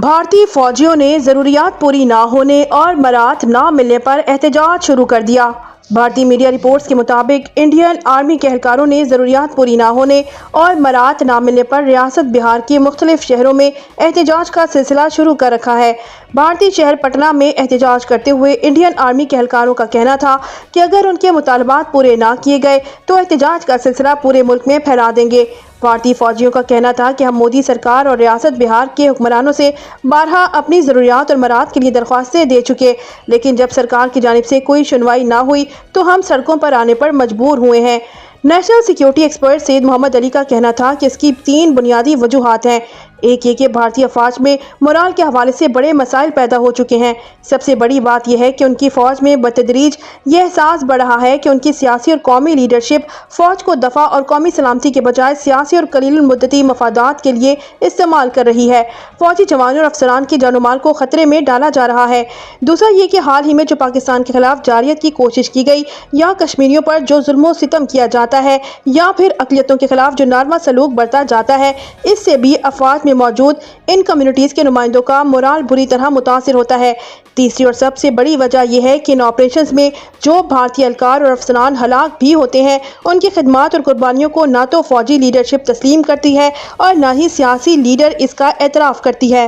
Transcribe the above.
بھارتی فوجیوں نے ضروریات پوری نہ ہونے اور مراعات نہ ملنے پر احتجاج شروع کر دیا۔ بھارتی میڈیا رپورٹس کے مطابق انڈین آرمی کے اہلکاروں نے ضروریات پوری نہ ہونے اور مراعات نہ ملنے پر ریاست بہار کے مختلف شہروں میں احتجاج کا سلسلہ شروع کر رکھا ہے۔ بھارتی شہر پٹنہ میں احتجاج کرتے ہوئے انڈین آرمی کے اہلکاروں کا کہنا تھا کہ اگر ان کے مطالبات پورے نہ کیے گئے تو احتجاج کا سلسلہ پورے ملک میں پھیلا دیں گے۔ بھارتی فوجیوں کا کہنا تھا کہ ہم مودی سرکار اور ریاست بہار کے حکمرانوں سے بارہا اپنی ضروریات اور مراعات کے لیے درخواستیں دے چکے، لیکن جب سرکار کی جانب سے کوئی سنوائی نہ ہوئی تو ہم سڑکوں پر آنے پر مجبور ہوئے ہیں۔ نیشنل سیکیورٹی ایکسپرٹ سید محمد علی کا کہنا تھا کہ اس کی 3 بنیادی وجوہات ہیں۔ ایک یہ کہ بھارتی افواج میں مورال کے حوالے سے بڑے مسائل پیدا ہو چکے ہیں۔ سب سے بڑی بات یہ ہے کہ ان کی فوج میں بتدریج یہ احساس بڑھ رہا ہے کہ ان کی سیاسی اور قومی لیڈرشپ فوج کو دفاع اور قومی سلامتی کے بجائے سیاسی اور قلیل المدتی مفادات کے لیے استعمال کر رہی ہے۔ فوجی جوانوں اور افسران کی جان و مال کو خطرے میں ڈالا جا رہا ہے۔ دوسرا یہ کہ حال ہی میں جو پاکستان کے خلاف جارحیت کی کوشش کی گئی یا کشمیریوں پر جو ظلم و ستم کیا جاتا ہے یا پھر اقلیتوں کے خلاف جو ناروا سلوک برتا جاتا ہے، اس سے بھی افواج میں موجود ان کمیونٹیز کے نمائندوں کا مورال بری طرح متاثر ہوتا ہے۔ تیسری اور سب سے بڑی وجہ یہ ہے کہ ان آپریشنز میں جو بھارتی اہلکار اور افسران ہلاک بھی ہوتے ہیں، ان کی خدمات اور قربانیوں کو نہ تو فوجی لیڈرشپ تسلیم کرتی ہے اور نہ ہی سیاسی لیڈر اس کا اعتراف کرتی ہے۔